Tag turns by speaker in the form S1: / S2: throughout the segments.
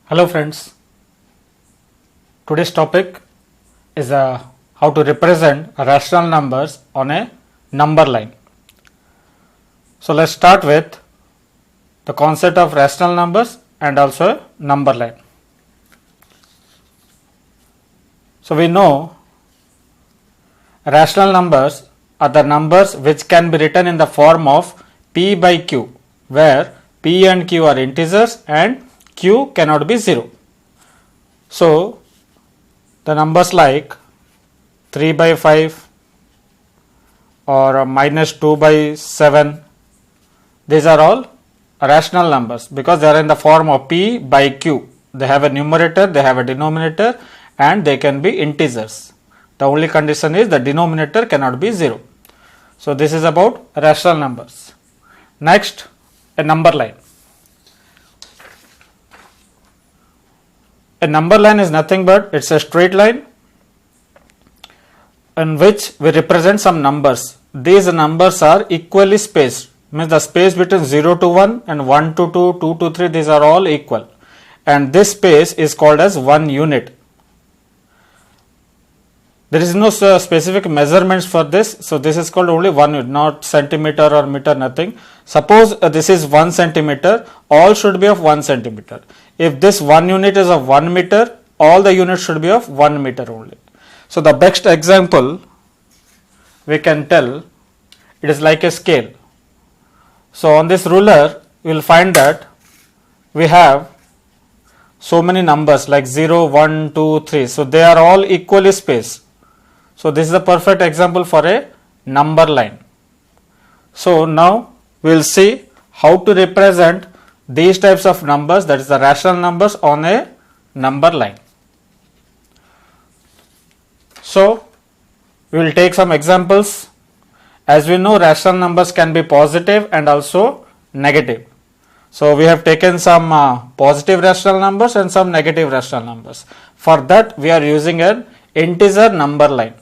S1: Hello friends, today's topic is how to represent rational numbers on a number line. So let's start with the concept of rational numbers and also a number line. So we know rational numbers are the numbers which can be written in the form of p by q, where p and q are integers and q cannot be 0. So the numbers like 3 by 5 or minus 2 by 7, these are all rational numbers because they are in the form of p by q. They have a numerator, they have a denominator, and they can be integers. The only condition is the denominator cannot be 0. So this is about rational numbers. Next, a number line. A number line is nothing but it's a straight line in which we represent some numbers. These numbers are equally spaced, means the space between 0 to 1 and 1 to 2, 2 to 3, these are all equal, and this space is called as 1 unit. There is no specific measurements for this, so this is called only 1 unit, not centimeter or meter, nothing. Suppose this is 1 centimeter, all should be of 1 centimeter. If this 1 unit is of 1 meter, all the units should be of 1 meter only. So the best example we can tell, it is like a scale. So on this ruler, you will find that we have so many numbers like 0, 1, 2, 3. So they are all equally spaced. So this is a perfect example for a number line. So now we will see how to represent these types of numbers, that is the rational numbers, on a number line. So we will take some examples. As we know, rational numbers can be positive and also negative. So we have taken some positive rational numbers and some negative rational numbers. For that we are using an integer number line,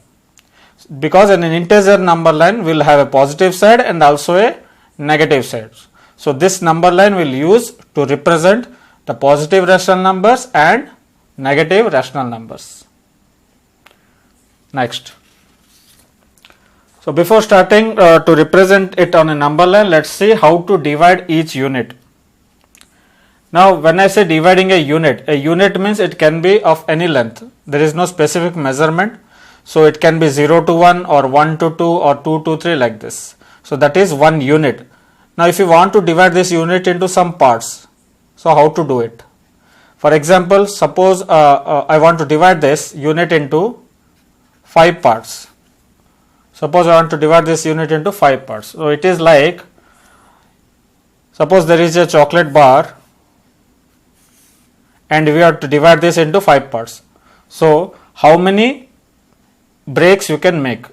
S1: because in an integer number line we will have a positive side and also a negative side. So this number line will use to represent the positive rational numbers and negative rational numbers. Next. So before starting to represent it on a number line, let's see how to divide each unit. Now when I say dividing a unit means it can be of any length. There is no specific measurement. So it can be 0 to 1 or 1 to 2 or 2 to 3 like this. So that is 1 unit. Now if you want to divide this unit into some parts, so how to do it? For example, suppose I want to divide this unit into 5 parts. Suppose I want to divide this unit into 5 parts. So it is like, suppose there is a chocolate bar and we have to divide this into 5 parts. So how many breaks you can make?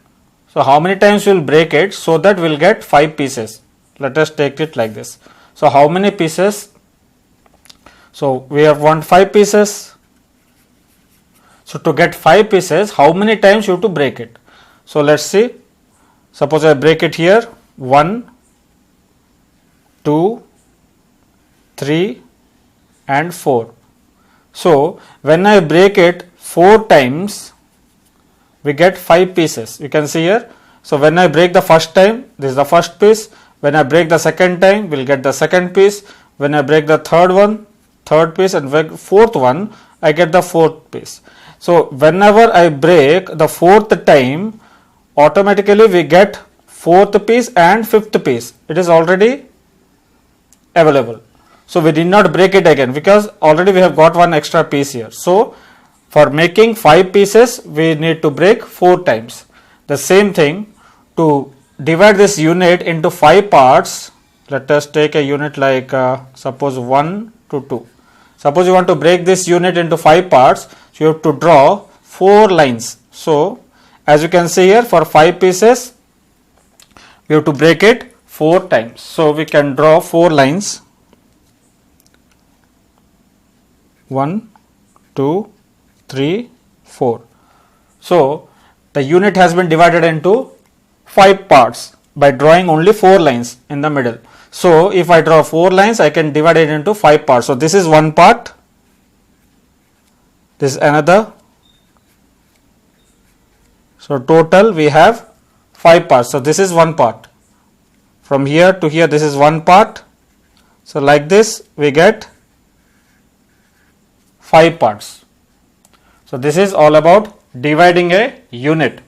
S1: So how many times you will break it so that we will get 5 pieces? Let us take it like this. So how many pieces? So we have 5 pieces. So to get 5 pieces, how many times you have to break it? So let's see. Suppose I break it here, 1, 2, 3 and 4. So when I break it 4 times, we get 5 pieces. You can see here. So when I break the first time, this is the first piece. When I break the second time, we will get the second piece. When I break the third one, third piece, and fourth one, I get the fourth piece. So whenever I break the 4th time, automatically we get 4th piece and 5th piece. It is already available. So we did not break it again because already we have got one extra piece here. So for making 5 pieces, we need to break 4 times. The same thing, to divide this unit into 5 parts, let us take a unit like suppose 1 to 2. Suppose you want to break this unit into 5 parts, so you have to draw 4 lines. So as you can see here, for 5 pieces, we have to break it 4 times. So we can draw 4 lines. 1, 2, 3, 4. So the unit has been divided into 5 parts by drawing only 4 lines in the middle. So if I draw 4 lines, I can divide it into 5 parts. So this is one part, this is another. So total we have 5 parts. So this is one part. From here to here this is one part. So like this we get 5 parts. So this is all about dividing a unit.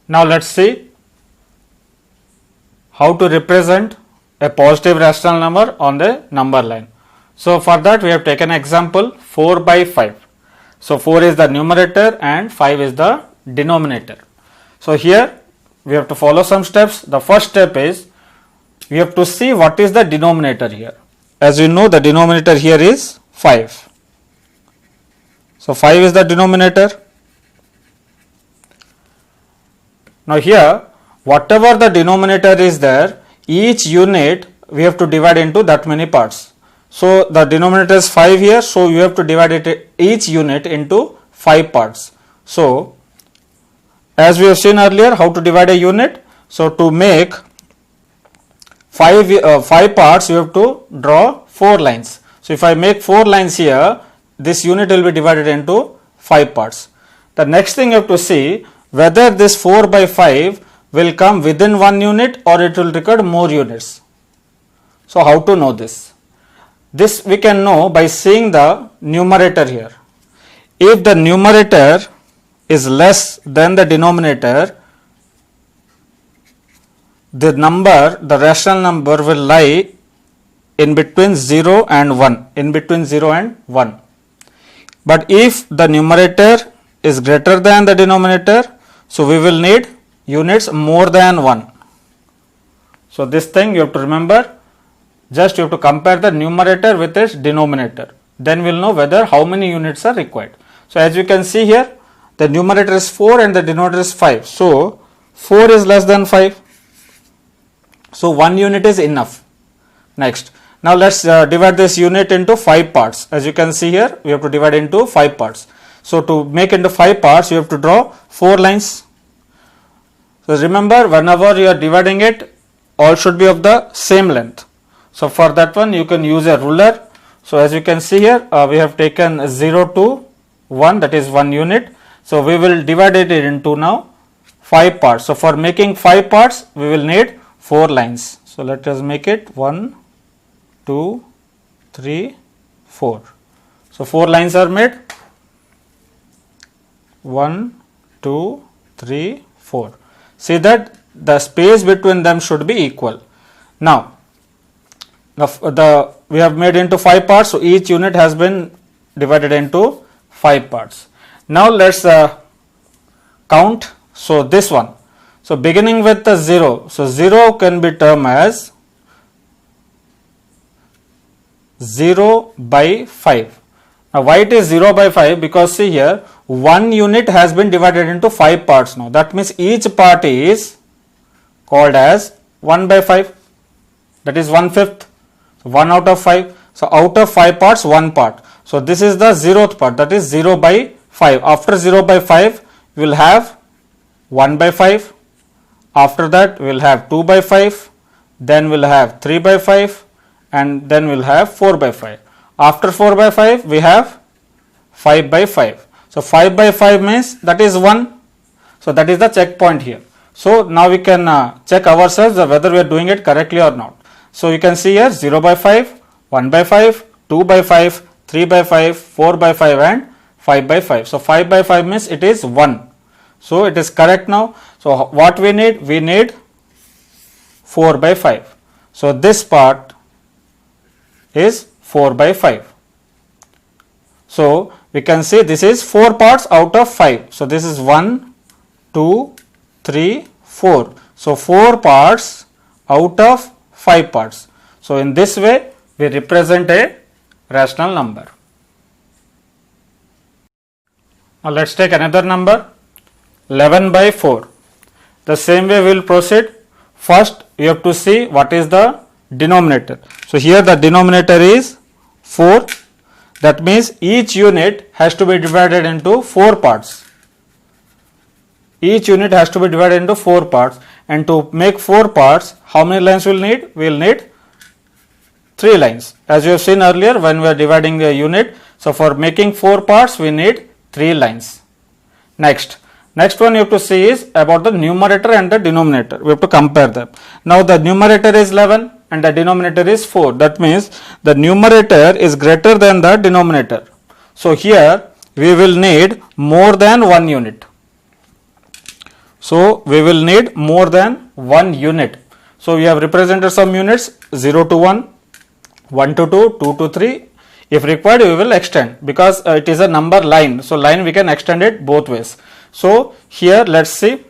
S1: Now let's see how to represent a positive rational number on the number line. So for that we have taken example 4 by 5. So 4 is the numerator and 5 is the denominator. So here we have to follow some steps. The first step is we have to see what is the denominator here. As you know, the denominator here is 5. So 5 is the denominator. Now here whatever the denominator is there, each unit we have to divide into that many parts. So the denominator is 5 here, so you have to divide it each unit into 5 parts. So as we have seen earlier how to divide a unit, so to make 5 parts you have to draw 4 lines. So if I make 4 lines here, this unit will be divided into 5 parts. The next thing you have to see whether this 4 by 5 will come within 1 unit or it will record more units. So how to know this? This we can know by seeing the numerator here. If the numerator is less than the denominator, the rational number will lie in between 0 and 1, in between 0 and 1. But if the numerator is greater than the denominator, so we will need units more than 1. So this thing you have to remember, just you have to compare the numerator with its denominator. Then we will know whether how many units are required. So as you can see here, the numerator is 4 and the denominator is 5. So 4 is less than 5. So 1 unit is enough. Next, now let's divide this unit into 5 parts. As you can see here, we have to divide into 5 parts. So to make into 5 parts, you have to draw 4 lines. So remember, whenever you are dividing it, all should be of the same length. So for that one, you can use a ruler. So as you can see here, we have taken 0 to 1, that is 1 unit. So we will divide it into now 5 parts. So for making 5 parts, we will need 4 lines. So let us make it 1, 2, 3, 4. So 4 lines are made. 1, 2, 3, 4. See that the space between them should be equal. Now, we have made into 5 parts, so each unit has been divided into 5 parts. Now let's count. So this one. So beginning with the 0. So 0 can be termed as 0 by 5. Now why it is 0 by 5? Because see here, 1 unit has been divided into 5 parts now. That means each part is called as 1 by 5. That is 1/5. So 1 out of 5. So out of 5 parts, 1 part. So this is the 0th part, that is 0 by 5. After 0 by 5, we will have 1 by 5. After that, we will have 2 by 5. Then we will have 3 by 5. And then we will have 4 by 5. After 4 by 5, we have 5 by 5. So 5 by 5 means that is 1. So that is the checkpoint here. So now we can check ourselves whether we are doing it correctly or not. So you can see here 0 by 5, 1 by 5, 2 by 5, 3 by 5, 4 by 5 and 5 by 5. So 5 by 5 means it is 1. So it is correct now. So what we need? We need 4 by 5. So this part is 4 by 5. So we can say this is 4 parts out of 5. So this is 1, 2, 3, 4. So 4 parts out of 5 parts. So in this way we represent a rational number. Now let's take another number, 11 by 4. The same way we will proceed. First you have to see what is the denominator. So here the denominator is 4. That means each unit has to be divided into 4 parts. Each unit has to be divided into 4 parts. And to make 4 parts, how many lines we will need? We will need 3 lines. As you have seen earlier when we are dividing the unit. So for making 4 parts, we need 3 lines. Next one you have to see is about the numerator and the denominator. We have to compare them. Now the numerator is 11 and the denominator is 4. That means the numerator is greater than the denominator. So here we will need more than 1 unit. So we will need more than 1 unit. So we have represented some units 0 to 1, 1 to 2, 2 to 3. If required, we will extend because it is a number line. So line we can extend it both ways. So here let's see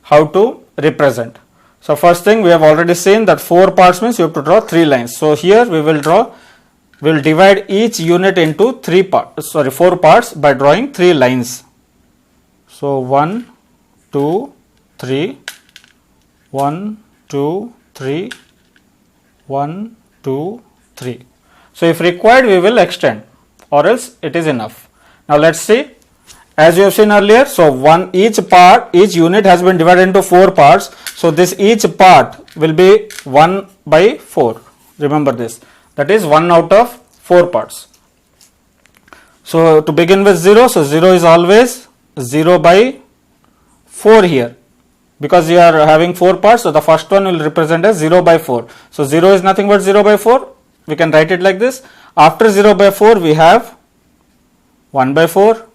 S1: how to represent. So first thing, we have already seen that 4 parts means you have to draw 3 lines. So here we will divide each unit into 4 parts by drawing 3 lines. So 1, 2, 3, 1, 2, 3, 1, 2, 3. So if required, we will extend, or else it is enough. Now let's see. As you have seen earlier, so each unit has been divided into 4 parts. So this each part will be 1 by 4. Remember this. That is 1 out of 4 parts. So to begin with 0, so 0 is always 0 by 4 here. Because you are having 4 parts, so the first one will represent as 0 by 4. So 0 is nothing but 0 by 4. We can write it like this. After 0 by 4, we have 1 by 4,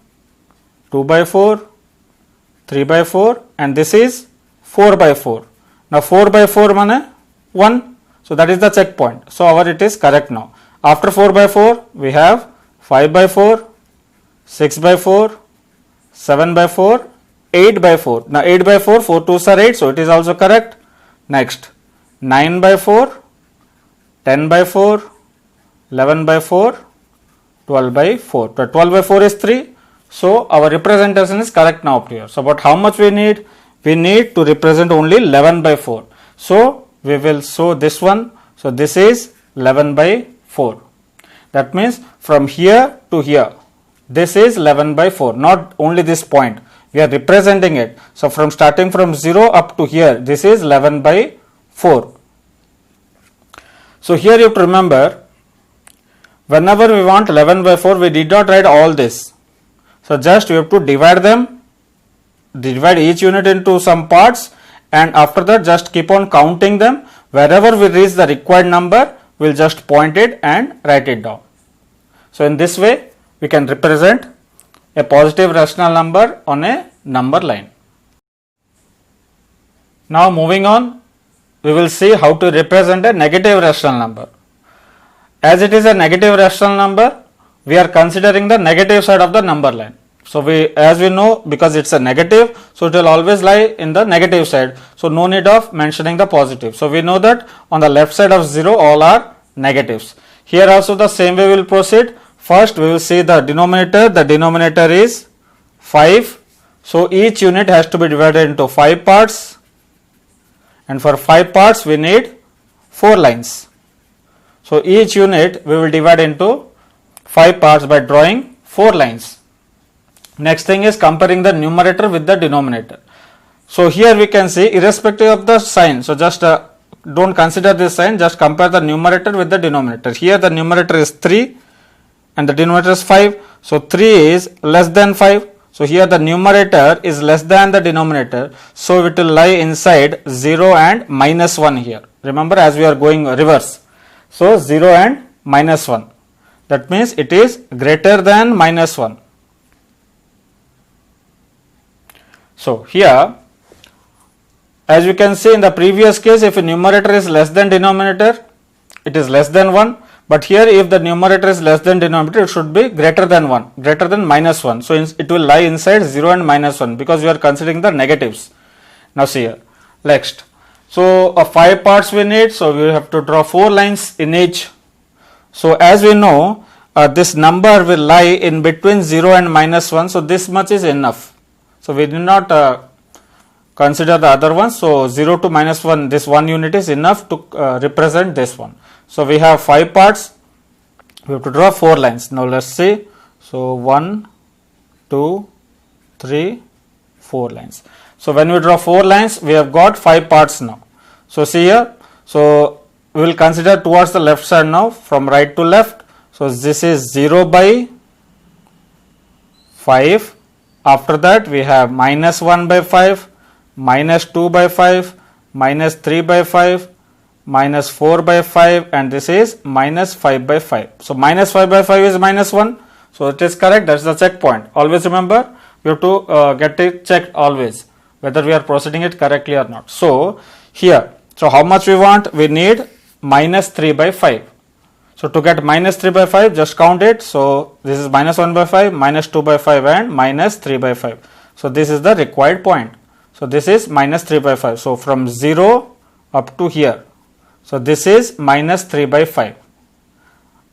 S1: 2 by 4, 3 by 4, and this is 4 by 4. Now 4 by 4 means 1. So that is the checkpoint. So our it is correct now. After 4 by 4, we have 5 by 4, 6 by 4, 7 by 4, 8 by 4. Now 8 by 4, 4 2s are 8, so it is also correct. Next, 9 by 4, 10 by 4, 11 by 4, 12 by 4. So 12 by 4 is 3. So our representation is correct now up here. So but how much we need? We need to represent only 11 by 4. So we will show this one. So this is 11 by 4. That means from here to here, this is 11 by 4. Not only this point. We are representing it. So from starting from 0 up to here, this is 11 by 4. So here you have to remember, whenever we want 11 by 4, we did not write all this. So just we have to divide each unit into some parts, and after that just keep on counting them. Wherever we reach the required number, we will just point it and write it down. So in this way, we can represent a positive rational number on a number line. Now moving on, we will see how to represent a negative rational number. As it is a negative rational number, we are considering the negative side of the number line. So as we know, because it's a negative, so it will always lie in the negative side. So no need of mentioning the positive. So we know that on the left side of 0, all are negatives. Here also the same way we will proceed. First we will see the denominator. The denominator is 5. So each unit has to be divided into 5 parts. And for 5 parts we need 4 lines. So each unit we will divide into 5 parts by drawing 4 lines. Next thing is comparing the numerator with the denominator. So here we can see irrespective of the sign. So just don't consider this sign, just compare the numerator with the denominator. Here the numerator is 3 and the denominator is 5. So 3 is less than 5. So here the numerator is less than the denominator. So it will lie inside 0 and minus 1 here. Remember, as we are going reverse. So 0 and minus 1. That means it is greater than minus 1. So here, as you can see in the previous case, if a numerator is less than denominator, it is less than 1. But here if the numerator is less than denominator, it should be greater than 1, greater than minus 1. So it will lie inside 0 and minus 1 because we are considering the negatives. Now see here, next. So 5 parts we need, so we have to draw 4 lines in each. So as we know, this number will lie in between 0 and minus 1. So this much is enough. So we do not consider the other ones. So 0 to minus 1, this 1 unit is enough to represent this one. So we have 5 parts, we have to draw 4 lines. Now let's see. So 1, 2, 3, 4 lines. So when we draw 4 lines, we have got 5 parts now. So see here, so we will consider towards the left side now from right to left. So this is 0 by 5. After that we have minus 1 by 5, minus 2 by 5, minus 3 by 5, minus 4 by 5, and this is minus 5 by 5. So minus 5 by 5 is minus 1. So it is correct. That's the checkpoint. Always remember, you have to get it checked always, whether we are proceeding it correctly or not. So here, so how much we want? We need minus 3 by 5. So to get minus 3 by 5, just count it. So this is minus 1 by 5, minus 2 by 5, and minus 3 by 5. So this is the required point. So this is minus 3 by 5. So from 0 up to here. So this is minus 3 by 5.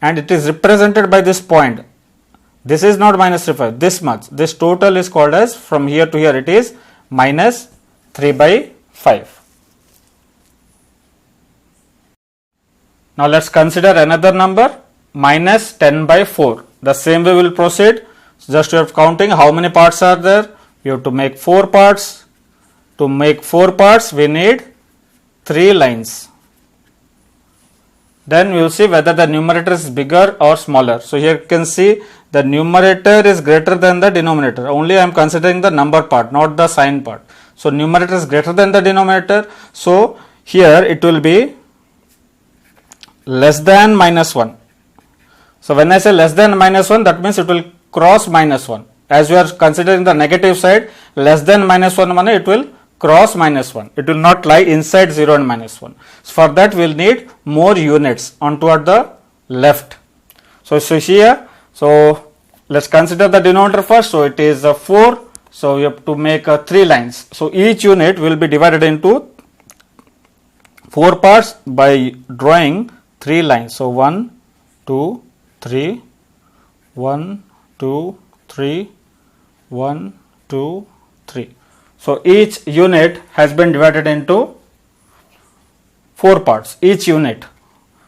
S1: And it is represented by this point. This is not minus 3 by 5. This much. This total is called as, from here to here, it is minus 3 by 5. Now let's consider another number, minus 10 by 4. The same way we will proceed. So just you have counting how many parts are there. You have to make 4 parts. To make 4 parts, we need 3 lines. Then we will see whether the numerator is bigger or smaller. So here you can see the numerator is greater than the denominator. Only I am considering the number part, not the sign part. So numerator is greater than the denominator. So here it will be less than minus 1. So when I say less than minus 1, that means it will cross minus 1. As we are considering the negative side, less than minus 1 means it will cross minus 1. It will not lie inside 0 and minus 1. So for that we will need more units on toward the left. So here, so let's consider the denominator first. So it is 4. So you have to make 3 lines. So each unit will be divided into 4 parts by drawing 3 lines. So 1, 2, 3, 1, 2, 3, 1, 2, 3. So each unit has been divided into 4 parts, each unit.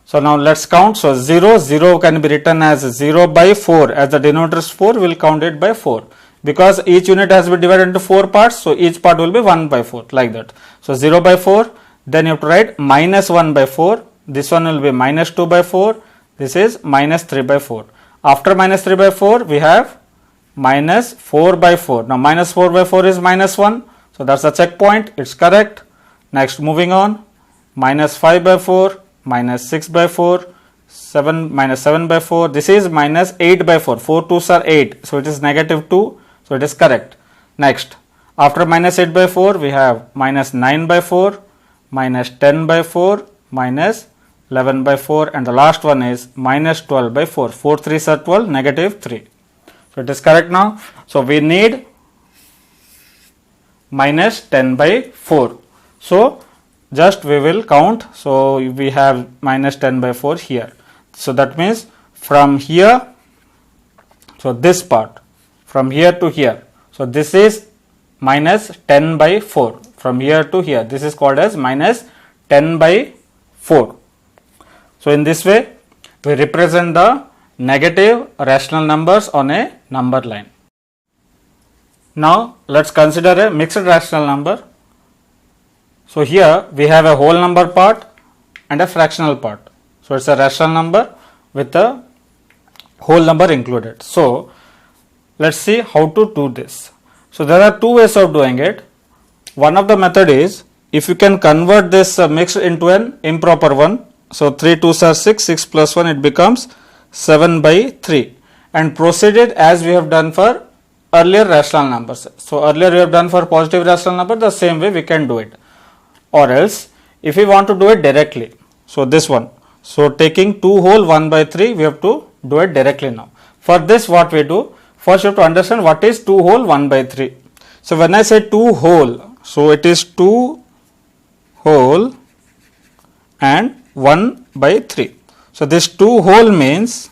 S1: So now let's count. So 0, 0 can be written as 0 by 4. As the denominator is 4, we will count it by 4. Because each unit has been divided into 4 parts, so each part will be 1 by 4, like that. So 0 by 4, then you have to write minus 1 by 4. This one will be minus 2 by 4. This is minus 3 by 4. After minus 3 by 4, we have minus 4 by 4. Now minus 4 by 4 is minus 1. So that's the checkpoint. It's correct. Next, moving on. Minus 5 by 4, minus 6 by 4, 7 minus 7 by 4. This is minus 8 by 4. 4 2s are 8. So it is negative 2. So it is correct. Next, after minus 8 by 4, we have minus 9 by 4, minus 10 by 4, minus 11 by 4, and the last one is minus 12 by 4. 4 3s are 12, negative 3. So it is correct now. So we need minus 10 by 4. So just we will count. So we have minus 10 by 4 here. So that means from here, so this part, from here to here. So this is minus 10 by 4. From here to here, this is called as minus 10 by 4. So in this way, we represent the negative rational numbers on a number line. Now let's consider a mixed rational number. So here we have a whole number part and a fractional part. So it's a rational number with a whole number included. So let's see how to do this. So there are 2 ways of doing it. One of the method is, if you can convert this mixed into an improper one. So 3 2s are 6, 6 plus 1, it becomes 7 by 3, and proceed it as we have done for earlier rational numbers. So earlier we have done for positive rational number, the same way we can do it. Or else if we want to do it directly, so this one, so taking 2 whole 1 by 3, we have to do it directly now. For this, what we do, first you have to understand what is 2 whole 1 by 3. So when I say 2 whole, so it is 2 whole and 1 by 3. So this 2 whole means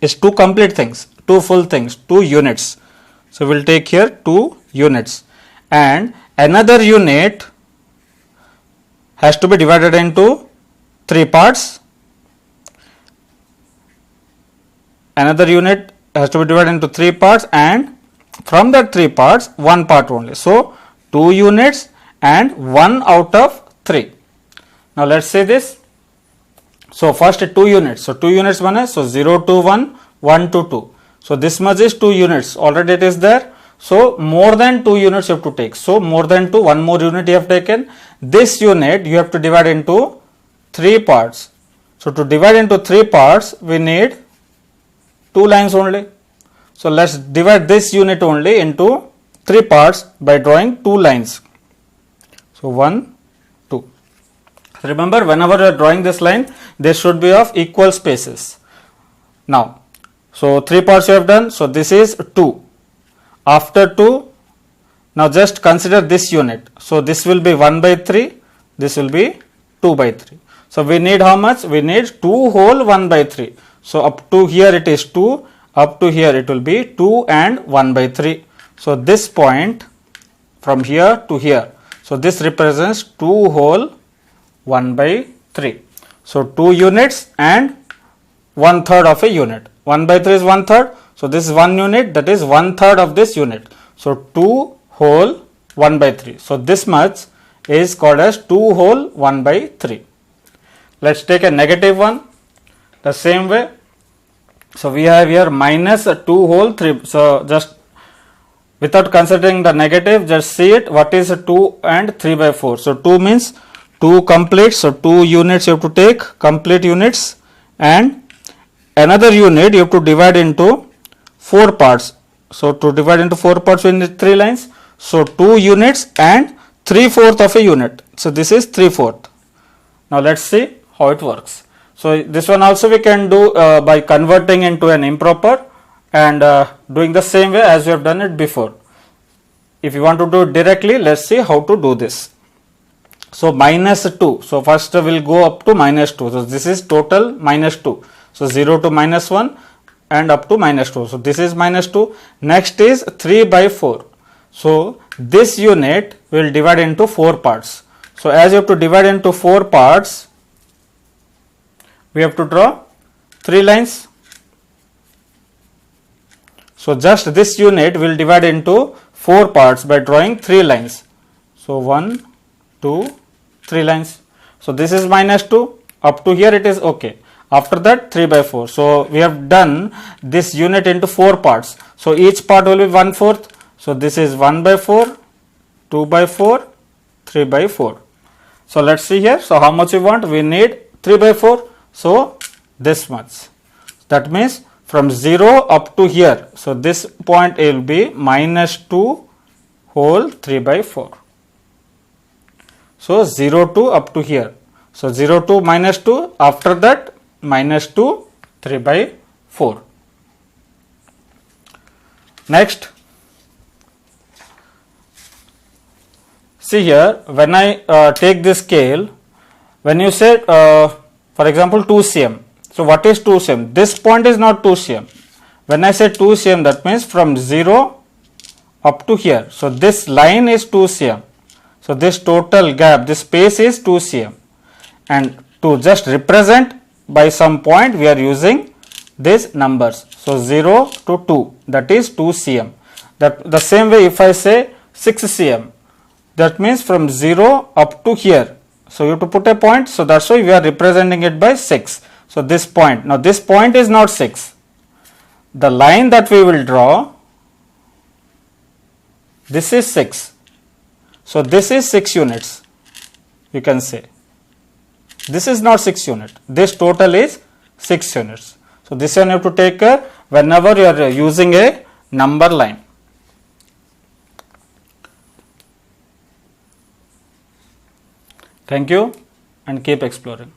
S1: is 2 complete things, 2 full things, 2 units. So we will take here 2 units, and another unit has to be divided into 3 parts. Another unit has to be divided into 3 parts, and from that 3 parts, 1 part only. So 2 units and 1 out of 3. Now let's say this. So first 2 units. So 2 units one is, so 0 to 1, 1 to 2. So this much is 2 units. Already it is there. So more than 2 units you have to take. So more than 2, one more unit you have taken. This unit you have to divide into 3 parts. So to divide into 3 parts, we need 2 lines only. So let's divide this unit only into 3 parts by drawing 2 lines. So 1, 2. Remember, whenever you are drawing this line, they should be of equal spaces. Now, so 3 parts you have done. So this is 2. After 2, now just consider this unit. So this will be 1 by 3. This will be 2 by 3. So we need how much? We need 2 whole 1 by 3. So up to here it is 2. Up to here it will be 2 and 1 by 3. So this point from here to here. So this represents 2 whole 1 by 3. So 2 units and 1/3 of a unit. 1 by 3 is 1/3. So this is 1 unit, that is 1/3 of this unit. So 2 whole 1 by 3. So this much is called as 2 whole 1 by 3. Let's take a negative one. The same way. So we have here minus 2 whole 3. So just without considering the negative, just see it. What is 2 and 3 by 4? So 2 means 2 complete. So 2 units you have to take, complete units, and another unit you have to divide into 4 parts. So to divide into 4 parts we need 3 lines. So 2 units and 3/4 of a unit. So this is 3/4. Now let's see how it works. So this one also we can do by converting into an improper and doing the same way as we have done it before. If you want to do it directly, let's see how to do this. So minus 2. So first we'll go up to minus 2. So this is total minus 2. So 0 to minus 1 and up to minus 2. So this is minus 2. Next is 3 by 4. So this unit will divide into 4 parts. So as you have to divide into 4 parts, we have to draw 3 lines. So just this unit will divide into 4 parts by drawing 3 lines. So 1, 2, 3 lines. So this is minus 2. Up to here it is okay. After that 3 by 4. So we have done this unit into 4 parts. So each part will be 1/4. So this is 1 by 4, 2 by 4, 3 by 4. So let's see here. So how much we want? We need 3 by 4. So this much. That means from 0 up to here. So this point will be minus 2 whole 3 by 4. So 0 to up to here. So 0 to minus 2. After that minus 2, 3 by 4. Next. See here, when I take this scale, when you say, for example, 2 cm. So what is 2 cm? This point is not 2 cm. When I say 2 cm, that means from 0 up to here. So this line is 2 cm. So this total gap, this space is 2 cm. And to just represent by some point, we are using these numbers. So 0 to 2, that is 2 cm. That the same way if I say 6 cm, that means from 0 up to here. So you have to put a point. So that's why we are representing it by 6. So this point. Now this point is not 6. The line that we will draw, this is 6. So this is 6 units. You can say. This is not 6 unit. This total is 6 units. So this one you have to take care whenever you are using a number line. Thank you and keep exploring.